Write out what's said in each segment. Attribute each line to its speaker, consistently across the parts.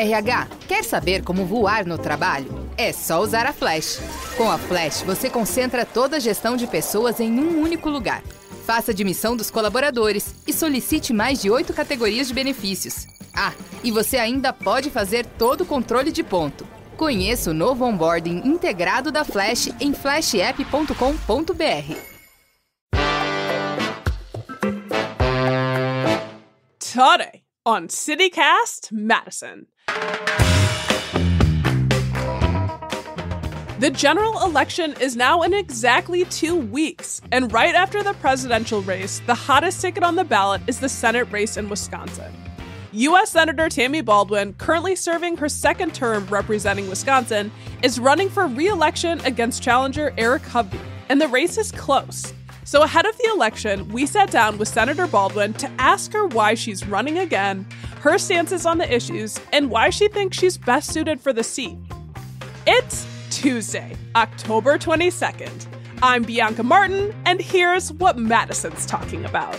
Speaker 1: RH, quer saber como voar no trabalho? É só usar a Flash. Com a Flash, você concentra toda a gestão de pessoas em um único lugar. Faça a admissão dos colaboradores e solicite mais de 8 categorias de benefícios. Ah, e você ainda pode fazer todo o controle de ponto. Conheça o novo onboarding integrado da Flash em flashapp.com.br.
Speaker 2: Today on CityCast Madison. The general election is now in exactly 2 weeks, and right after the presidential race, the hottest ticket on the ballot is the Senate race in Wisconsin. U.S. Senator Tammy Baldwin, currently serving her second term representing Wisconsin, is running for re-election against challenger Eric Hovde, and the race is close. So ahead of the election, we sat down with Senator Baldwin to ask her why she's running again, her stances on the issues, and why she thinks she's best suited for the seat. It's Tuesday, October 22nd. I'm Bianca Martin, and here's what Madison's talking about.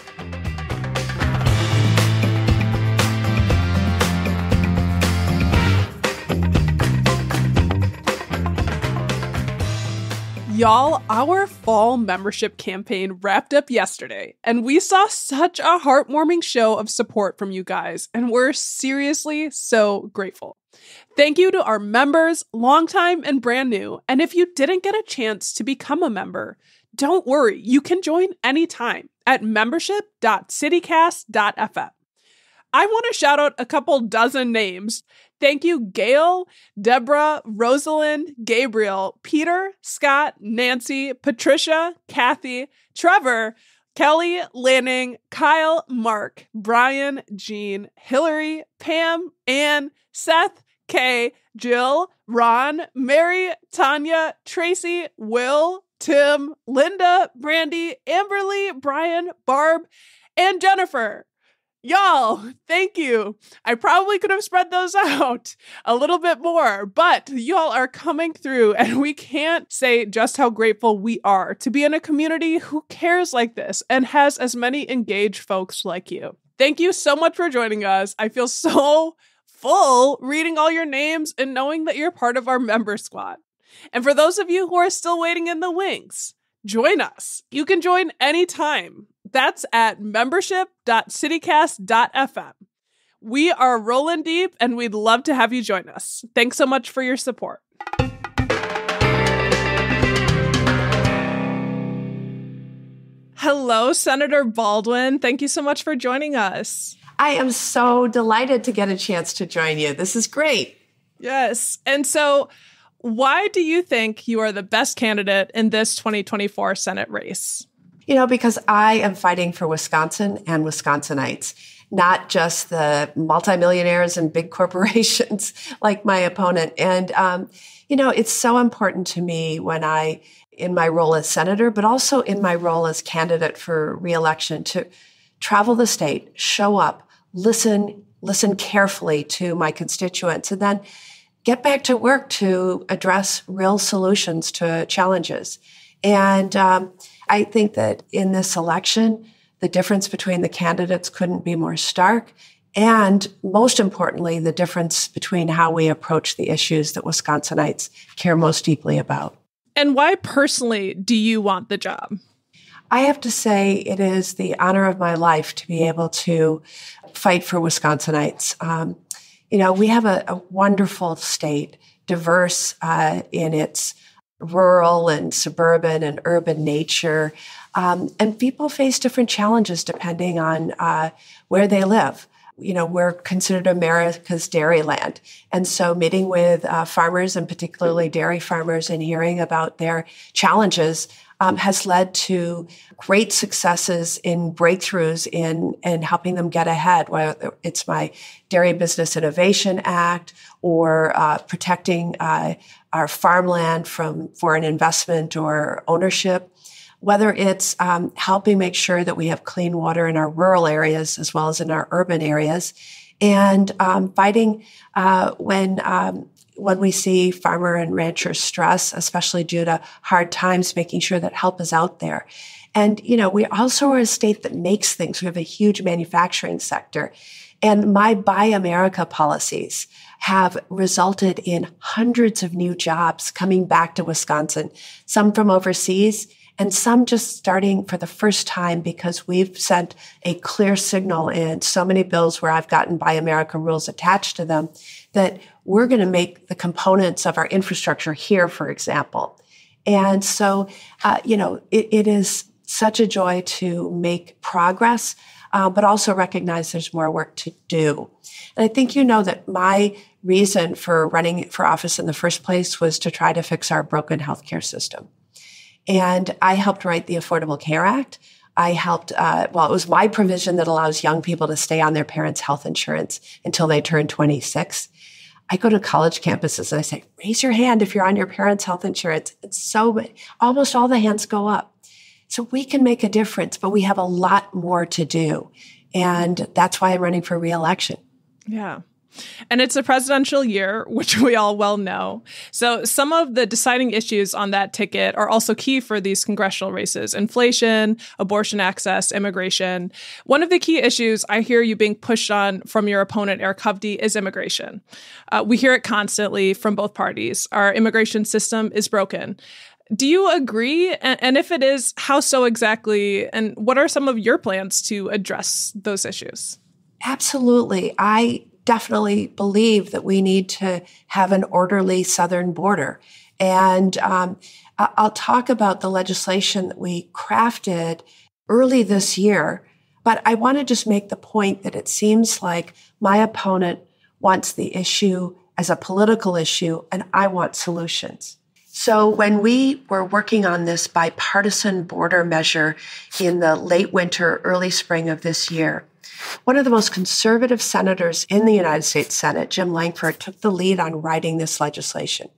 Speaker 2: Y'all, our fall membership campaign wrapped up yesterday, and we saw such a heartwarming show of support from you guys, and we're seriously so grateful. Thank you to our members, longtime and brand new, and if you didn't get a chance to become a member, don't worry, you can join anytime at membership.citycast.fm. I want to shout out a couple dozen names. Thank you, Gail, Deborah, Rosalind, Gabriel, Peter, Scott, Nancy, Patricia, Kathy, Trevor, Kelly, Lanning, Kyle, Mark, Brian, Jean, Hillary, Pam, Ann, Seth, Kay, Jill, Ron, Mary, Tanya, Tracy, Will, Tim, Linda, Brandy, Amberly, Brian, Barb, and Jennifer. Y'all, thank you. I probably could have spread those out a little bit more, but y'all are coming through, and we can't say just how grateful we are to be in a community who cares like this and has as many engaged folks like you. Thank you so much for joining us. I feel so full reading all your names and knowing that you're part of our member squad. And for those of you who are still waiting in the wings, join us. You can join anytime. That's at membership.citycast.fm. We are rolling deep, and we'd love to have you join us. Thanks so much for your support. Hello, Senator Baldwin. Thank you so much for joining us.
Speaker 3: I am so delighted to get a chance to join you. This is great.
Speaker 2: Yes. And so why do you think you are the best candidate in this 2024 Senate race?
Speaker 3: You know, because I am fighting for Wisconsin and Wisconsinites, not just the multimillionaires and big corporations like my opponent. And, it's so important to me in my role as senator, but also in my role as candidate for reelection, to travel the state, show up, listen carefully to my constituents, and then get back to work to address real solutions to challenges. And I think that in this election, the difference between the candidates couldn't be more stark. And most importantly, the difference between how we approach the issues that Wisconsinites care most deeply about.
Speaker 2: And why personally do you want the job?
Speaker 3: I have to say it is the honor of my life to be able to fight for Wisconsinites. We have a wonderful state, diverse in its rural and suburban and urban nature. And people face different challenges depending on where they live. We're considered America's dairyland. And so meeting with farmers, and particularly dairy farmers, and hearing about their challenges has led to great successes in breakthroughs in helping them get ahead, whether it's my Dairy Business Innovation Act or protecting our farmland from foreign investment or ownership, whether it's helping make sure that we have clean water in our rural areas as well as in our urban areas, and fighting when we see farmer and rancher stress, especially due to hard times, making sure that help is out there. And, we also are a state that makes things. We have a huge manufacturing sector. And my Buy America policies have resulted in hundreds of new jobs coming back to Wisconsin, some from overseas and some just starting for the first time because we've sent a clear signal in so many bills where I've gotten Buy America rules attached to them that we're going to make the components of our infrastructure here, for example. And so, it is such a joy to make progress, but also recognize there's more work to do. And I think you know that my reason for running for office in the first place was to try to fix our broken healthcare system. And I helped write the Affordable Care Act. I helped, it was my provision that allows young people to stay on their parents' health insurance until they turn 26. I go to college campuses and I say, raise your hand if you're on your parents' health insurance. It's almost all the hands go up. So we can make a difference, but we have a lot more to do. And that's why I'm running for re-election.
Speaker 2: Yeah. And it's a presidential year, which we all well know. So some of the deciding issues on that ticket are also key for these congressional races: inflation, abortion access, immigration. One of the key issues I hear you being pushed on from your opponent, Eric Hovde, is immigration. We hear it constantly from both parties. Our immigration system is broken. Do you agree? And if it is, how so exactly? And what are some of your plans to address those issues?
Speaker 3: Absolutely. I definitely believe that we need to have an orderly southern border. And I'll talk about the legislation that we crafted early this year, but I want to just make the point that it seems like my opponent wants the issue as a political issue, and I want solutions. So when we were working on this bipartisan border measure in the late winter, early spring of this year, one of the most conservative senators in the United States Senate, Jim Lankford, took the lead on writing this legislation.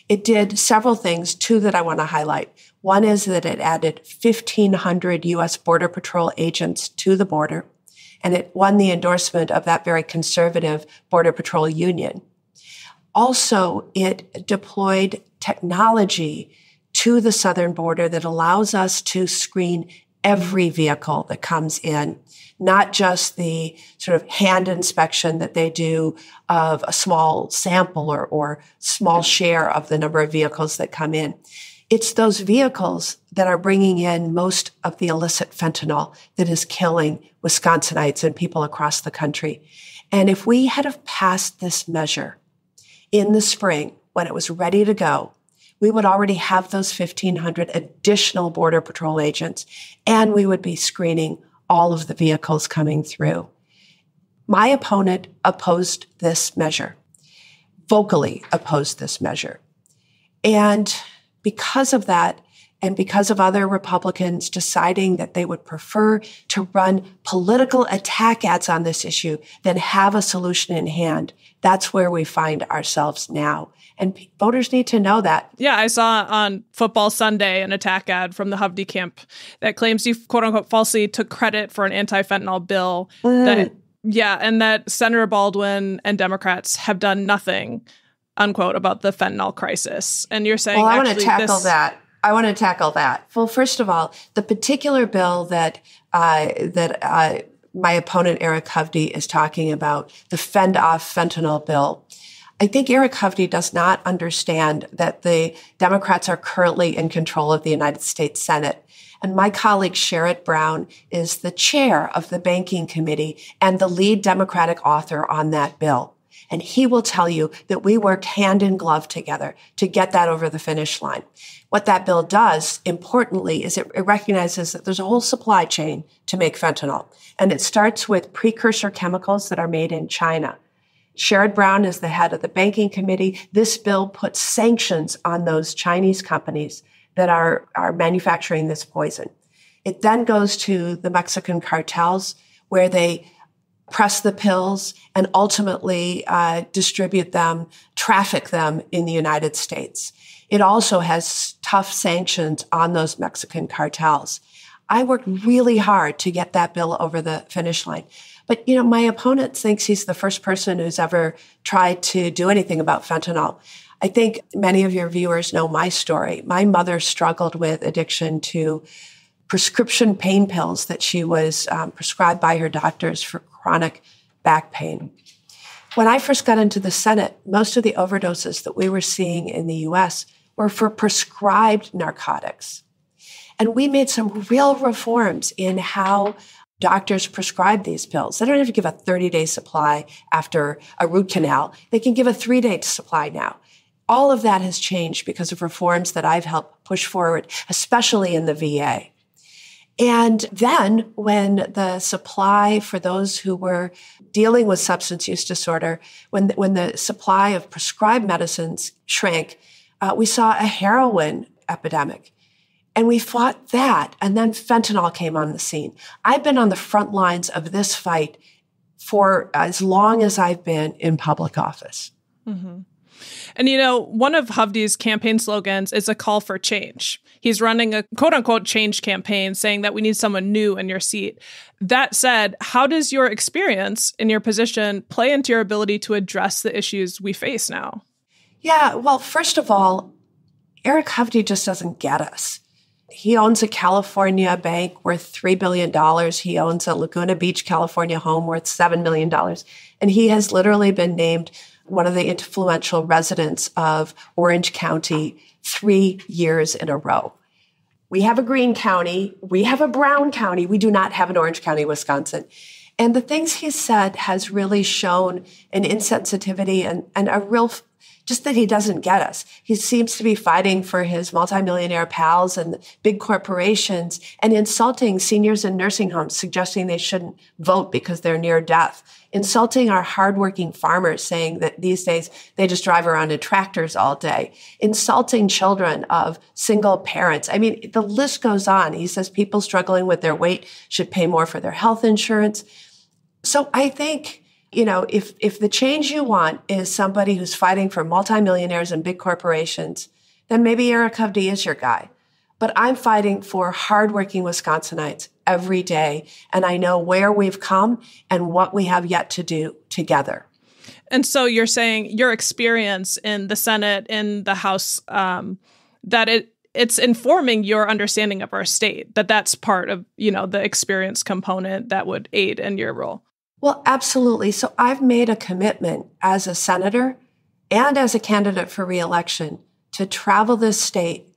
Speaker 3: It did several things, two that I want to highlight. One is that it added 1,500 U.S. Border Patrol agents to the border, and it won the endorsement of that very conservative Border Patrol union. Also, it deployed technology to the southern border that allows us to screen every vehicle that comes in, not just the sort of hand inspection that they do of a small sample or small share of the number of vehicles that come in. It's those vehicles that are bringing in most of the illicit fentanyl that is killing Wisconsinites and people across the country. And if we had have passed this measure in the spring when it was ready to go, we would already have those 1,500 additional Border Patrol agents, and we would be screening all of the vehicles coming through. My opponent opposed this measure, vocally opposed this measure. And because of that, and because of other Republicans deciding that they would prefer to run political attack ads on this issue than have a solution in hand, that's where we find ourselves now. And voters need to know that.
Speaker 2: Yeah, I saw on Football Sunday an attack ad from the Hovde camp that claims you, quote unquote, falsely took credit for an anti-fentanyl bill. And that Senator Baldwin and Democrats have done nothing, unquote, about the fentanyl crisis. And you're saying,
Speaker 3: I want to tackle that. Well, first of all, the particular bill that my opponent Eric Hovde is talking about, the Fend Off Fentanyl bill, I think Eric Hovde does not understand that the Democrats are currently in control of the United States Senate. And my colleague Sherrod Brown is the chair of the Banking Committee and the lead Democratic author on that bill. And he will tell you that we worked hand in glove together to get that over the finish line. What that bill does, importantly, is it recognizes that there's a whole supply chain to make fentanyl. And it starts with precursor chemicals that are made in China. Sherrod Brown is the head of the Banking Committee. This bill puts sanctions on those Chinese companies that are manufacturing this poison. It then goes to the Mexican cartels where they press the pills and ultimately distribute them, traffic them in the United States. It also has tough sanctions on those Mexican cartels. I worked really hard to get that bill over the finish line. But, my opponent thinks he's the first person who's ever tried to do anything about fentanyl. I think many of your viewers know my story. My mother struggled with addiction to prescription pain pills that she was prescribed by her doctors for chronic back pain. When I first got into the Senate, most of the overdoses that we were seeing in the U.S. were for prescribed narcotics. And we made some real reforms in how doctors prescribe these pills. They don't have to give a 30-day supply after a root canal. They can give a 3-day supply now. All of that has changed because of reforms that I've helped push forward, especially in the VA. And then when the supply for those who were dealing with substance use disorder, when the supply of prescribed medicines shrank, we saw a heroin epidemic. And we fought that, and then fentanyl came on the scene. I've been on the front lines of this fight for as long as I've been in public office.
Speaker 2: Mm-hmm. And, one of Hovde's campaign slogans is a call for change. He's running a quote-unquote change campaign saying that we need someone new in your seat. That said, how does your experience in your position play into your ability to address the issues we face now?
Speaker 3: Yeah, well, first of all, Eric Hovde just doesn't get us. He owns a California bank worth $3 billion. He owns a Laguna Beach, California home worth $7 million. And he has literally been named one of the influential residents of Orange County 3 years in a row. We have a green county. We have a brown county. We do not have an Orange County, Wisconsin. And the things he said has really shown an insensitivity and a real, just that he doesn't get us. He seems to be fighting for his multimillionaire pals and big corporations and insulting seniors in nursing homes, suggesting they shouldn't vote because they're near death. Insulting our hardworking farmers, saying that these days they just drive around in tractors all day. Insulting children of single parents. I mean, the list goes on. He says people struggling with their weight should pay more for their health insurance. So I think, if the change you want is somebody who's fighting for multimillionaires and big corporations, then maybe Eric Hovde is your guy. But I'm fighting for hardworking Wisconsinites every day, and I know where we've come and what we have yet to do together.
Speaker 2: And so you're saying your experience in the Senate, in the House, that it's informing your understanding of our state, that's part of, the experience component that would aid in your role.
Speaker 3: Well, absolutely. So I've made a commitment as a senator and as a candidate for re-election to travel this state,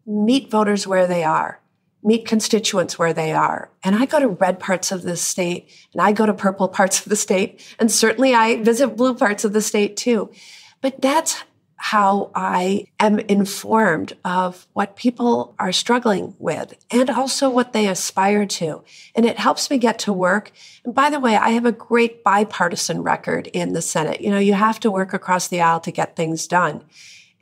Speaker 3: meet voters where they are, meet constituents where they are. And I go to red parts of this state, and I go to purple parts of the state, and certainly I visit blue parts of the state too. But that's how I am informed of what people are struggling with and also what they aspire to. And it helps me get to work. And by the way, I have a great bipartisan record in the Senate. You have to work across the aisle to get things done.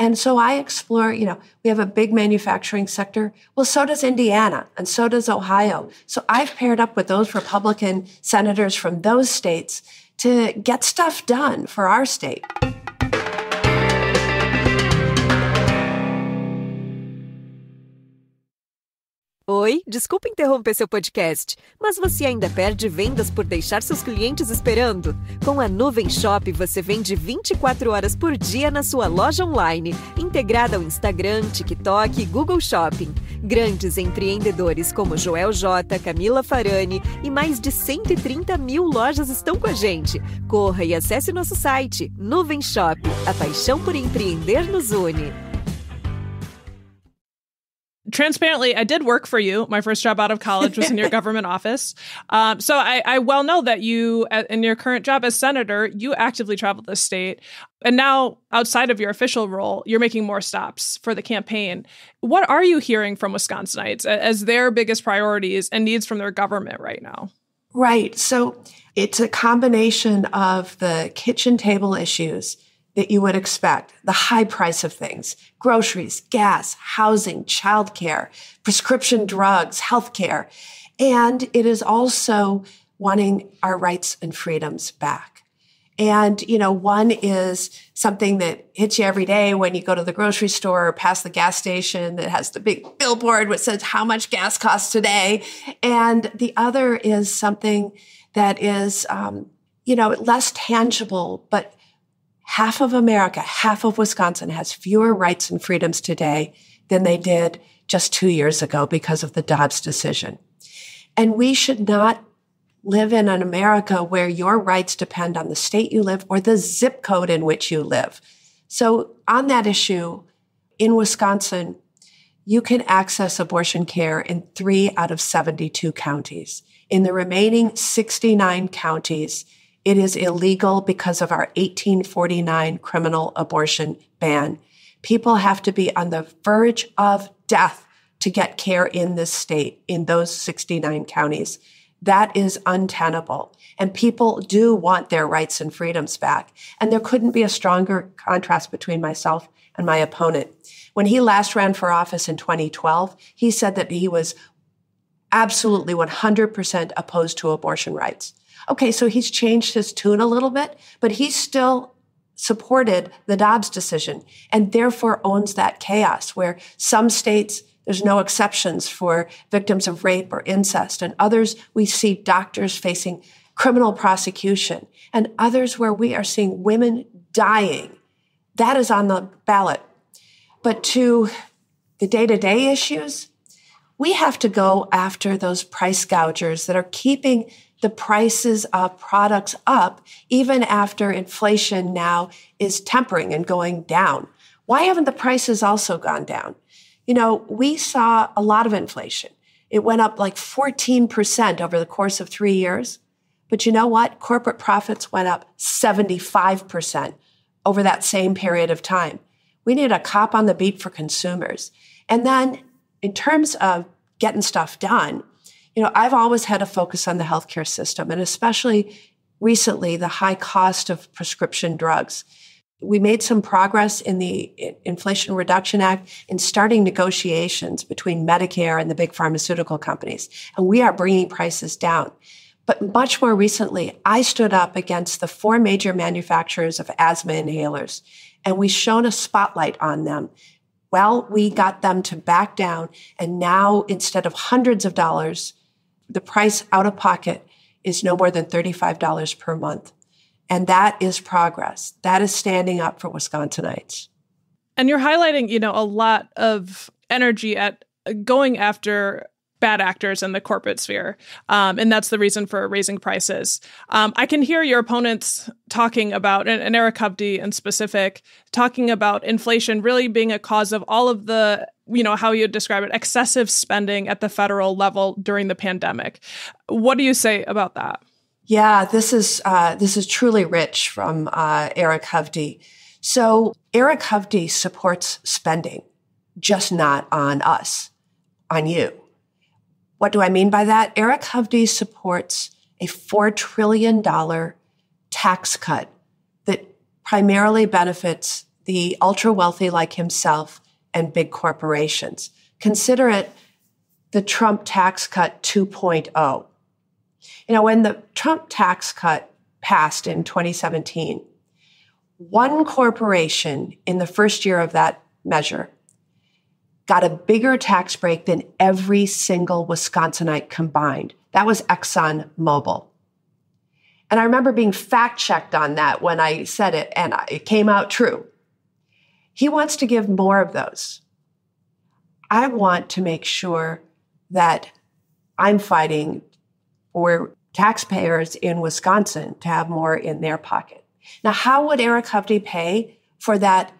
Speaker 3: And so I explore, we have a big manufacturing sector. Well, so does Indiana, and so does Ohio. So I've paired up with those Republican senators from those states to get stuff done for our state.
Speaker 4: Oi, desculpa interromper seu podcast, mas você ainda perde vendas por deixar seus clientes esperando? Com a Nuvem Shop, você vende 24 horas por dia na sua loja online, integrada ao Instagram, TikTok e Google Shopping. Grandes empreendedores como Joel J, Camila Farani e mais de 130 mil lojas estão com a gente. Corra e acesse nosso site, Nuvem Shop. A paixão por empreender nos une.
Speaker 2: Transparently, I did work for you. My first job out of college was in your government office. So I well know that you, in your current job as senator, you actively travel the state. And now, outside of your official role, you're making more stops for the campaign. What are you hearing from Wisconsinites as their biggest priorities and needs from their government right now?
Speaker 3: Right. So it's a combination of the kitchen table issues that you would expect, the high price of things, groceries, gas, housing, childcare, prescription drugs, healthcare. And it is also wanting our rights and freedoms back. And, one is something that hits you every day when you go to the grocery store or past the gas station that has the big billboard which says how much gas costs today. And the other is something that is, less tangible, but half of America, half of Wisconsin has fewer rights and freedoms today than they did just 2 years ago because of the Dobbs decision. And we should not live in an America where your rights depend on the state you live or the zip code in which you live. So on that issue, in Wisconsin, you can access abortion care in 3 out of 72 counties. In the remaining 69 counties, it is illegal because of our 1849 criminal abortion ban. People have to be on the verge of death to get care in this state, in those 69 counties. That is untenable. And people do want their rights and freedoms back. And there couldn't be a stronger contrast between myself and my opponent. When he last ran for office in 2012, he said that he was absolutely 100% opposed to abortion rights. Okay, so he's changed his tune a little bit, but he still supported the Dobbs decision and therefore owns that chaos where some states, there's no exceptions for victims of rape or incest, and others we see doctors facing criminal prosecution, and others where we are seeing women dying. That is on the ballot. But to the day-to-day issues, we have to go after those price gougers that are keeping the prices of products up even after inflation now is tempering and going down. Why haven't the prices also gone down? You know, we saw a lot of inflation. It went up like 14% over the course of 3 years. But you know what? Corporate profits went up 75% over that same period of time. We need a cop on the beat for consumers. And then in terms of getting stuff done, you know, I've always had a focus on the healthcare system, and especially recently, the high cost of prescription drugs. We made some progress in the Inflation Reduction Act in starting negotiations between Medicare and the big pharmaceutical companies, and we are bringing prices down. But much more recently, I stood up against the 4 major manufacturers of asthma inhalers, and we shone a spotlight on them. Well, we got them to back down, and now instead of hundreds of dollars, the price out of pocket is no more than $35 per month. And that is progress. That is standing up for Wisconsinites.
Speaker 2: And you're highlighting, you know, a lot of energy at going after bad actors in the corporate sphere. And that's the reason for raising prices. I can hear your opponents talking about, and Eric Hovde in specific, talking about inflation really being a cause of all of the, you know, how you describe it, excessive spending at the federal level during the pandemic. What do you say about that?
Speaker 3: Yeah, this is truly rich from Eric Hovde. So Eric Hovde supports spending, just not on us, on you. What do I mean by that? Eric Hovde supports a $4 trillion tax cut that primarily benefits the ultra-wealthy like himself and big corporations. Consider it the Trump tax cut 2.0. You know, when the Trump tax cut passed in 2017, one corporation in the first year of that measure got a bigger tax break than every single Wisconsinite combined. That was ExxonMobil. And I remember being fact-checked on that when I said it, and it came out true. He wants to give more of those. I want to make sure that I'm fighting for taxpayers in Wisconsin to have more in their pocket. Now, how would Eric Hovde pay for that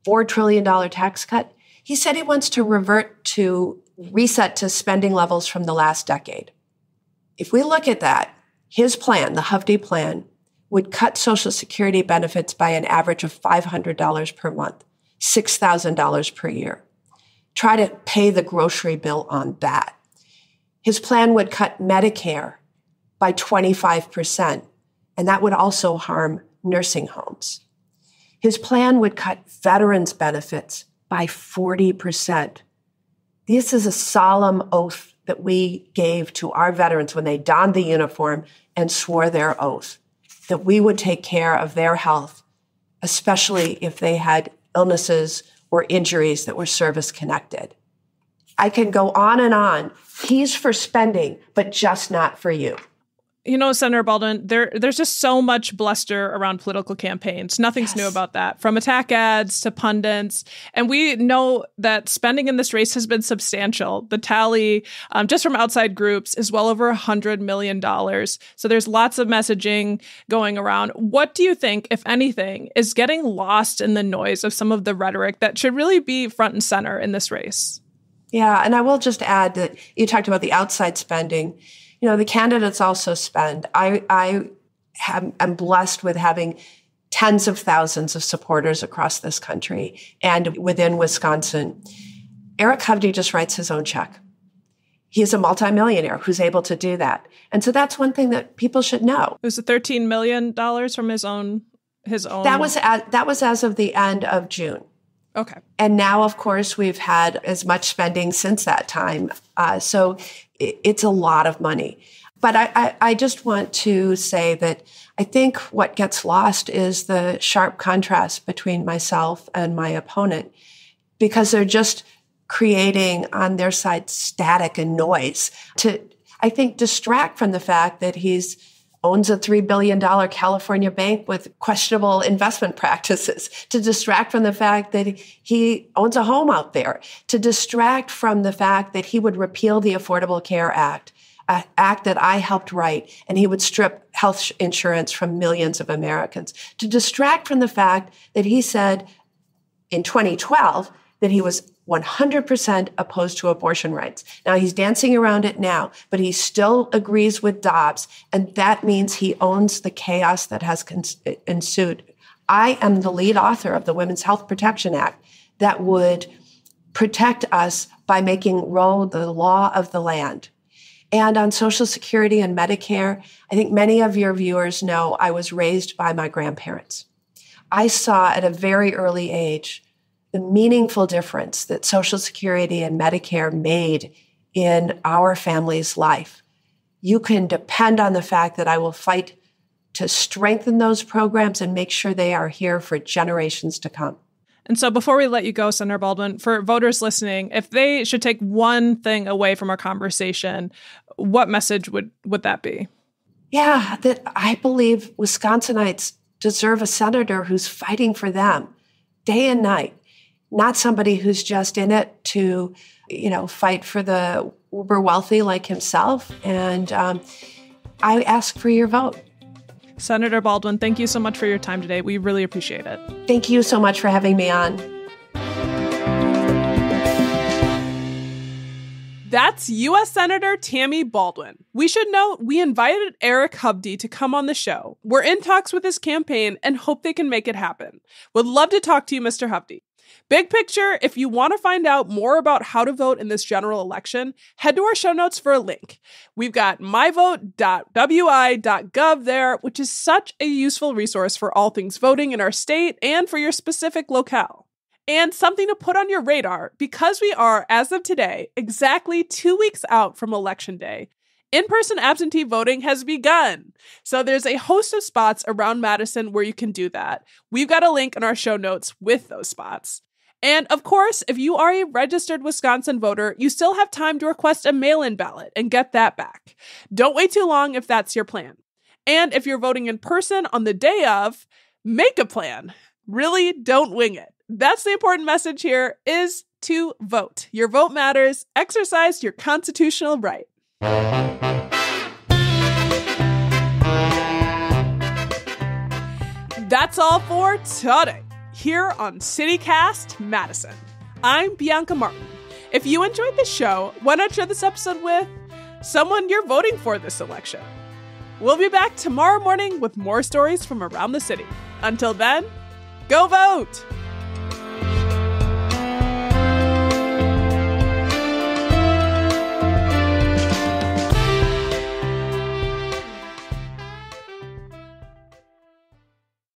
Speaker 3: $4 trillion tax cut? He said he wants to reset to spending levels from the last decade. If we look at that, his plan, the Hovde plan, would cut Social Security benefits by an average of $500 per month, $6,000 per year. Try to pay the grocery bill on that. His plan would cut Medicare by 25%, and that would also harm nursing homes. His plan would cut veterans' benefits by 40%. This is a solemn oath that we gave to our veterans when they donned the uniform and swore their oath, that we would take care of their health, especially if they had illnesses or injuries that were service-connected. I can go on and on. He's for spending, but just not for you.
Speaker 2: You know, Senator Baldwin, there's just so much bluster around political campaigns. Nothing's new about that, from attack ads to pundits. And we know that spending in this race has been substantial. The tally, just from outside groups, is well over $100 million. So there's lots of messaging going around. What do you think, if anything, is getting lost in the noise of some of the rhetoric that should really be front and center in this race?
Speaker 3: Yeah, and I will just add that you talked about the outside spending. You know, the candidates also spend. I'm blessed with having tens of thousands of supporters across this country and within Wisconsin. Eric Hovde just writes his own check. He's a multimillionaire who's able to do that. And so that's one thing that people should know.
Speaker 2: It was $13 million from his own.
Speaker 3: That was as of the end of June.
Speaker 2: Okay.
Speaker 3: And now, of course, we've had as much spending since that time. So it's a lot of money. But I just want to say that I think what gets lost is the sharp contrast between myself and my opponent, because they're just creating on their side static and noise to, I think, distract from the fact that he's owns a $3 billion California bank with questionable investment practices, to distract from the fact that he owns a home out there, to distract from the fact that he would repeal the Affordable Care Act, an act that I helped write, and he would strip health insurance from millions of Americans, to distract from the fact that he said in 2012 that he was 100% opposed to abortion rights. Now, he's dancing around it now, but he still agrees with Dobbs, and that means he owns the chaos that has ensued. I am the lead author of the Women's Health Protection Act that would protect us by making Roe the law of the land. And on Social Security and Medicare, I think many of your viewers know I was raised by my grandparents. I saw at a very early age the meaningful difference that Social Security and Medicare made in our family's life. You can depend on the fact that I will fight to strengthen those programs and make sure they are here for generations to come.
Speaker 2: And so before we let you go, Senator Baldwin, for voters listening, if they should take one thing away from our conversation, what message would that be?
Speaker 3: Yeah, that I believe Wisconsinites deserve a senator who's fighting for them day and night, not somebody who's just in it to, fight for the uber wealthy like himself. And I ask for your vote.
Speaker 2: Senator Baldwin, thank you so much for your time today. We really appreciate it.
Speaker 3: Thank you so much for having me on.
Speaker 2: That's U.S. Senator Tammy Baldwin. We should note we invited Eric Hovde to come on the show. We're in talks with his campaign and hope they can make it happen. Would love to talk to you, Mr. Hovde. Big picture, if you want to find out more about how to vote in this general election, head to our show notes for a link. We've got myvote.wi.gov there, which is such a useful resource for all things voting in our state and for your specific locale. And something to put on your radar, because we are, as of today, exactly 2 weeks out from Election Day, in-person absentee voting has begun. So there's a host of spots around Madison where you can do that. We've got a link in our show notes with those spots. And of course, if you are a registered Wisconsin voter, you still have time to request a mail-in ballot and get that back. Don't wait too long if that's your plan. And if you're voting in person on the day of, make a plan. Really don't wing it. That's the important message here, is to vote. Your vote matters. Exercise your constitutional right. That's all for today, here on CityCast Madison. I'm Bianca Martin. If you enjoyed the show, why not share this episode with someone you're voting for this election? We'll be back tomorrow morning with more stories from around the city. Until then, go vote!